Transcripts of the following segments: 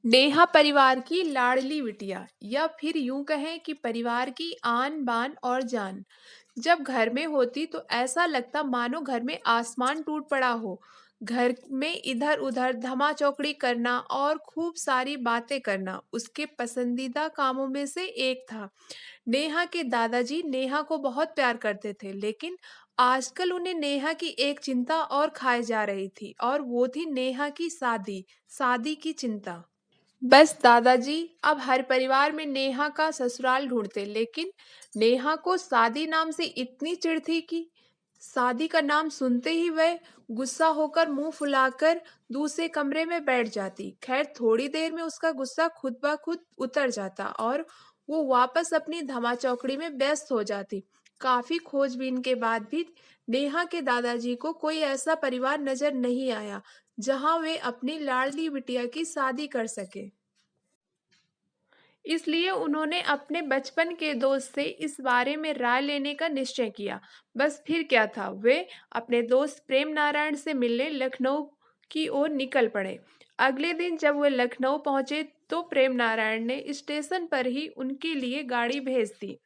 नेहा परिवार की लाडली बिटिया या फिर यूं कहें कि परिवार की आन बान और जान। जब घर में होती तो ऐसा लगता मानो घर में आसमान टूट पड़ा हो। घर में इधर उधर धमा चौकड़ी करना और खूब सारी बातें करना उसके पसंदीदा कामों में से एक था। नेहा के दादाजी नेहा को बहुत प्यार करते थे, लेकिन आजकल उन्हें नेहा की एक चिंता और खाए जा रही थी, और वो थी नेहा की शादी। शादी की चिंता। बस दादाजी अब हर परिवार में नेहा का ससुराल ढूंढते, लेकिन नेहा को शादी नाम से इतनी चिढ़ थी कि शादी का नाम सुनते ही वह गुस्सा होकर मुंह फुलाकर दूसरे कमरे में बैठ जाती। खैर, थोड़ी देर में उसका गुस्सा खुद ब खुद उतर जाता और वो वापस अपनी धमा चौकड़ी में व्यस्त हो जाती। काफी खोजबीन के बाद भी नेहा के दादाजी को कोई ऐसा परिवार नजर नहीं आया जहां वे अपनी लाडली बिटिया की शादी कर सके। इसलिए उन्होंने अपने बचपन के दोस्त से इस बारे में राय लेने का निश्चय किया। बस फिर क्या था, वे अपने दोस्त प्रेम नारायण से मिलने लखनऊ की ओर निकल पड़े। अगले दिन जब वे लखनऊ पहुंचे तो प्रेम नारायण ने स्टेशन पर ही उनके लिए गाड़ी भेज दी।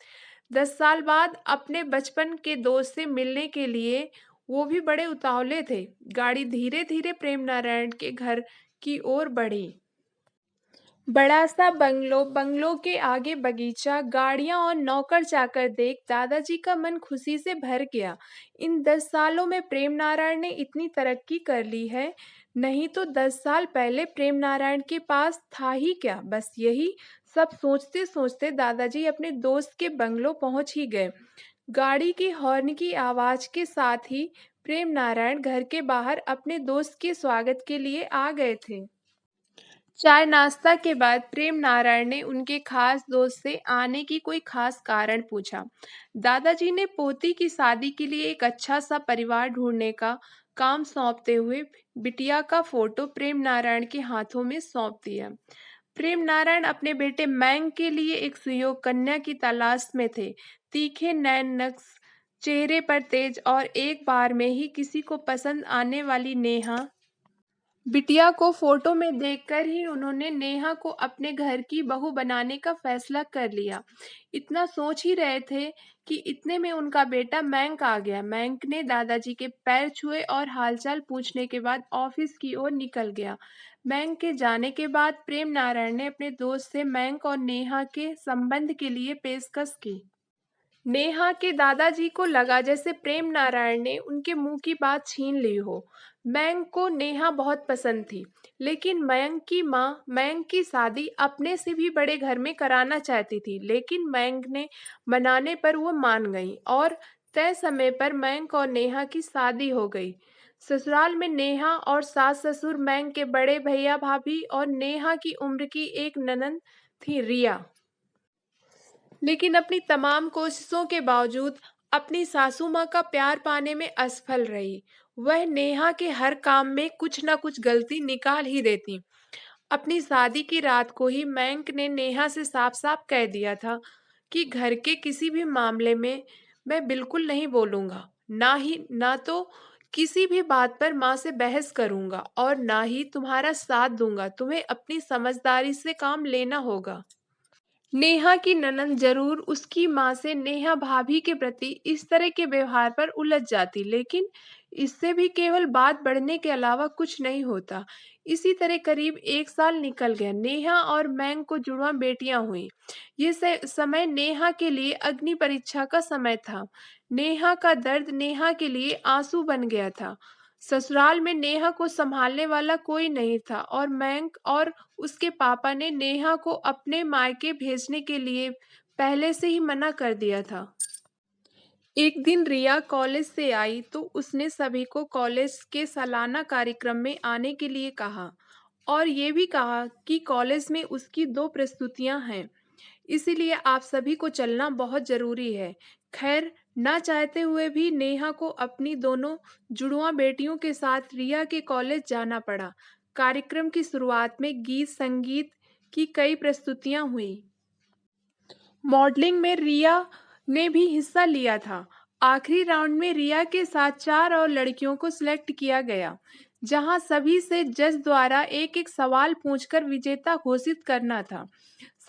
10 साल बाद अपने बचपन के दोस्त से मिलने के लिए वो भी बड़े उतावले थे। गाड़ी धीरे धीरे प्रेम नारायण के घर की ओर बढ़ी। बड़ा सा बंगलो, बंगलो के आगे बगीचा, गाड़ियां और नौकर चाकर देख दादाजी का मन खुशी से भर गया। इन 10 सालों में प्रेम नारायण ने इतनी तरक्की कर ली है, नहीं तो 10 साल पहले प्रेम नारायण के पास था ही क्या। बस यही सब सोचते सोचते दादाजी अपने दोस्त के बंगलो पहुंच ही गए। गाड़ी की हॉर्न की आवाज के साथ ही प्रेम नारायण घर के बाहर अपने दोस्त के स्वागत के लिए आ गए थे। चाय नाश्ता के बाद प्रेम नारायण ने उनके खास दोस्त से आने की कोई खास कारण पूछा। दादाजी ने पोती की शादी के लिए एक अच्छा सा परिवार ढूंढने का काम सौंपते हुए बिटिया का फोटो प्रेम नारायण के हाथों में सौंप दिया। प्रेम नारायण अपने बेटे मैंग के लिए एक सुयोग कन्या की तलाश में थे। तीखे नैन नक्श, चेहरे पर तेज और एक बार में ही किसी को पसंद आने वाली नेहा बिटिया को फोटो में देखकर ही उन्होंने नेहा को अपने घर की बहू बनाने का फैसला कर लिया। इतना सोच ही रहे थे कि इतने में उनका बेटा मैंक आ गया। मैंक ने दादाजी के पैर छुए और हालचाल पूछने के बाद ऑफिस की ओर निकल गया। मैंक के जाने के बाद प्रेम नारायण ने अपने दोस्त से मैंक और नेहा के संबंध के लिए पेशकश की। नेहा के दादाजी को लगा जैसे प्रेम नारायण ने उनके मुंह की बात छीन ली हो। मयंक को नेहा बहुत पसंद थी, लेकिन मयंक की माँ मयंक की शादी अपने से भी बड़े घर में कराना चाहती थी। लेकिन मयंक ने मनाने पर वो मान गई और तय समय पर मयंक और नेहा की शादी हो गई। ससुराल में नेहा और सास ससुर, मयंक के बड़े भैया भाभी और नेहा की उम्र की एक ननंद थी, रिया। लेकिन अपनी तमाम कोशिशों के बावजूद अपनी सासू माँ का प्यार पाने में असफल रही। वह नेहा के हर काम में कुछ न कुछ गलती निकाल ही देती। अपनी शादी की रात को ही मयंक ने नेहा से साफ साफ कह दिया था कि घर के किसी भी मामले में मैं बिल्कुल नहीं बोलूंगा, ना तो किसी भी बात पर माँ से बहस करूंगा और ना ही तुम्हारा साथ दूंगा। तुम्हें अपनी समझदारी से काम लेना होगा। नेहा की ननंद जरूर उसकी माँ से नेहा भाभी के प्रति इस तरह के व्यवहार पर उलझ जाती, लेकिन इससे भी केवल बात बढ़ने के अलावा कुछ नहीं होता। इसी तरह करीब 1 साल निकल गया। नेहा और मैंग को जुड़वा बेटियां हुई। ये समय नेहा के लिए अग्नि परीक्षा का समय था। नेहा का दर्द नेहा के लिए आंसू बन गया था। ससुराल में नेहा को संभालने वाला कोई नहीं था और मैंक और उसके पापा ने नेहा को अपने मायके भेजने के लिए पहले से ही मना कर दिया था। एक दिन रिया कॉलेज से आई तो उसने सभी को कॉलेज के सालाना कार्यक्रम में आने के लिए कहा और ये भी कहा कि कॉलेज में उसकी 2 प्रस्तुतियां हैं, इसीलिए आप सभी को चलना बहुत जरूरी है। खैर, ना चाहते हुए भी नेहा को अपनी दोनों जुड़वा बेटियों के साथ रिया के कॉलेज जाना पड़ा। कार्यक्रम की शुरुआत में गीत संगीत की कई प्रस्तुतियां हुई। मॉडलिंग में रिया ने भी हिस्सा लिया था। आखिरी राउंड में रिया के साथ 4 और लड़कियों को सिलेक्ट किया गया। जहां सभी से जज द्वारा एक एक सवाल पूछकर विजेता घोषित करना था।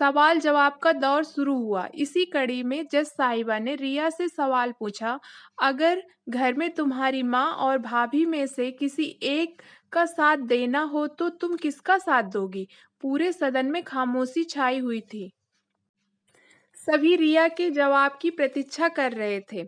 सवाल जवाब का दौर शुरू हुआ। इसी कड़ी में जज साहिबा ने रिया से सवाल पूछा, अगर घर में तुम्हारी माँ और भाभी में से किसी एक का साथ देना हो तो तुम किसका साथ दोगी? पूरे सदन में खामोशी छाई हुई थी। सभी रिया के जवाब की प्रतीक्षा कर रहे थे।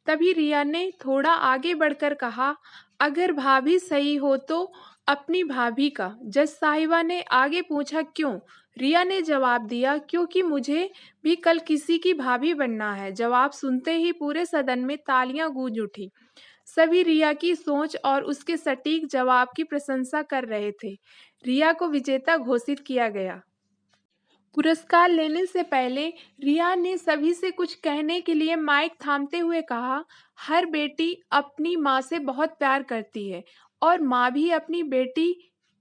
तभी रिया ने थोड़ा आगे बढ़कर कहा, अगर भाभी सही हो तो अपनी भाभी का। जज साहिबा ने आगे पूछा, क्यों? रिया ने जवाब दिया, क्योंकि मुझे भी कल किसी की भाभी बनना है। जवाब सुनते ही पूरे सदन में तालियां गूंज उठी। सभी रिया की सोच और उसके सटीक जवाब की प्रशंसा कर रहे थे। रिया को विजेता घोषित किया गया। पुरस्कार लेने से पहले रिया ने सभी से कुछ कहने के लिए माइक थामते हुए कहा, हर बेटी अपनी माँ से बहुत प्यार करती है और माँ भी अपनी बेटी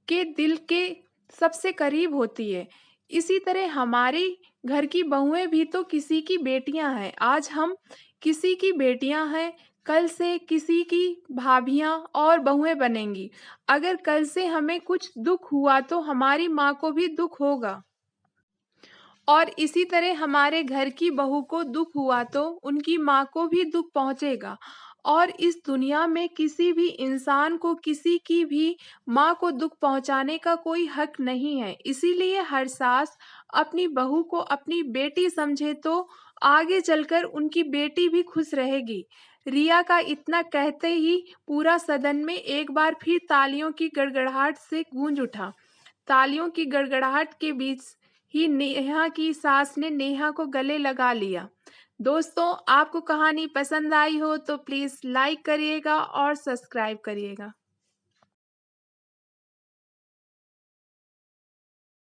के दिल के सबसे करीब होती है। इसी तरह हमारे घर की बहुएं भी तो किसी की बेटियां हैं। आज हम किसी की बेटियां हैं, कल से किसी की भाभियां और बहुएं बनेंगी। अगर कल से हमें कुछ दुख हुआ तो हमारी माँ को भी दुख होगा, और इसी तरह हमारे घर की बहू को दुख हुआ तो उनकी माँ को भी दुख पहुंचेगा। और इस दुनिया में किसी भी इंसान को किसी की भी माँ को दुख पहुंचाने का कोई हक नहीं है। इसीलिए हर सास अपनी बहू को अपनी बेटी समझे तो आगे चलकर उनकी बेटी भी खुश रहेगी। रिया का इतना कहते ही पूरा सदन में एक बार फिर तालियों की गड़गड़ाहट से गूंज उठा। तालियों की गड़गड़ाहट के बीच ही नेहा की सास ने नेहा को गले लगा लिया। दोस्तों, आपको कहानी पसंद आई हो तो प्लीज़ लाइक करिएगा और सब्सक्राइब करिएगा।